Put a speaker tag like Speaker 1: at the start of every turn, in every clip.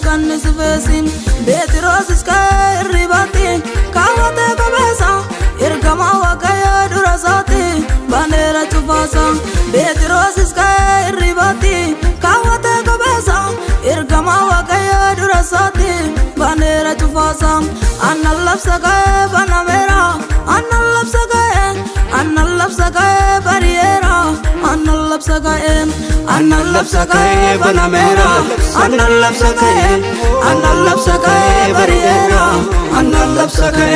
Speaker 1: kan nisfesin Beetirosis ka irribati Kawate kabesa Irgama wakaya durasati Bandera chufasa Beetirosis ka irribati Kawate kabesa Irgama wakaya durasati Bandera chufasa Annalapsa ka banamera Annalapsa ka Annalapsa ka bariera Annalapsa ka Annalapsa ka banamera Annalapsa ka Annalapsa ka bariera Annalapsa ka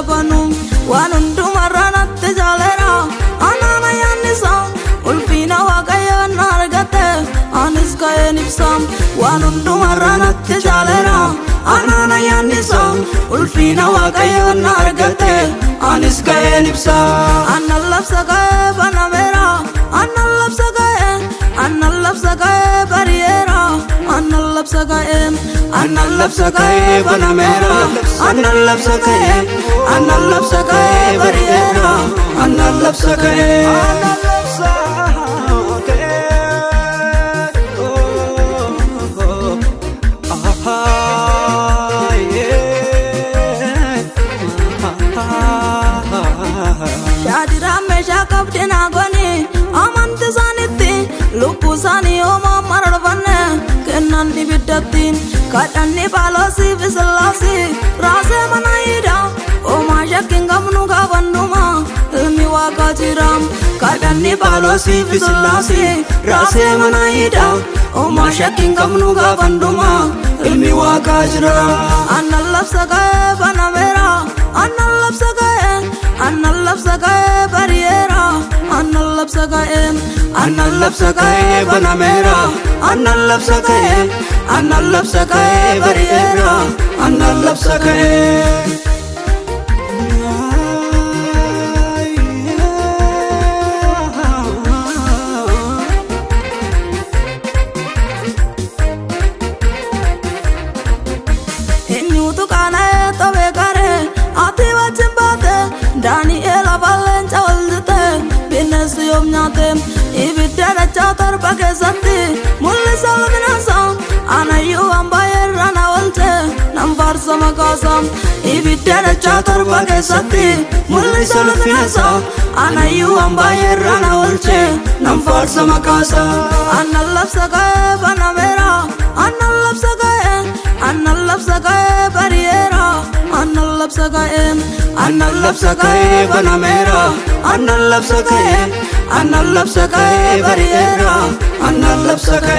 Speaker 1: Banum wanundu marana tejalera anana yanisa ulfina wakaya nargate aniska enipsam wanundu marana tejalera anana yanisa ulfina wakaya nargate aniska enipsam annalapsa ka banamera annalapsa ka bariera annalapsa ka banamera annalapsa ka bariera annalapsa ka Shadira mesha kaptena goni amante saniti lupusani oma marvanne kenandi bidatin kadani balosi visalasi rase manaida oma shakingamnu gavanduma ilmi wakajiram kadani balosi visalasi rase manaida oma shakingamnu gavanduma ilmi wakajiram annalapsa ka banamera annalapsa ka bariera annalapsa ka banamera annalapsa ka bariera annalapsa ka Enyutu kana tobe kare ati wachimbate Daniel Valenza oldte Bines yomnyate Ibidera chatar pakesati Mulli salvinasa Anayu ambayer rana olte Nambar samakasam Ibidera chatar pakesati Mulli salvinasa Anayu ambayer rana olte Nambar samakasam Annalapsa ka banamera Annalapsa ka bariera annalapsa ka banamera annalapsa ka bariera annalapsa ka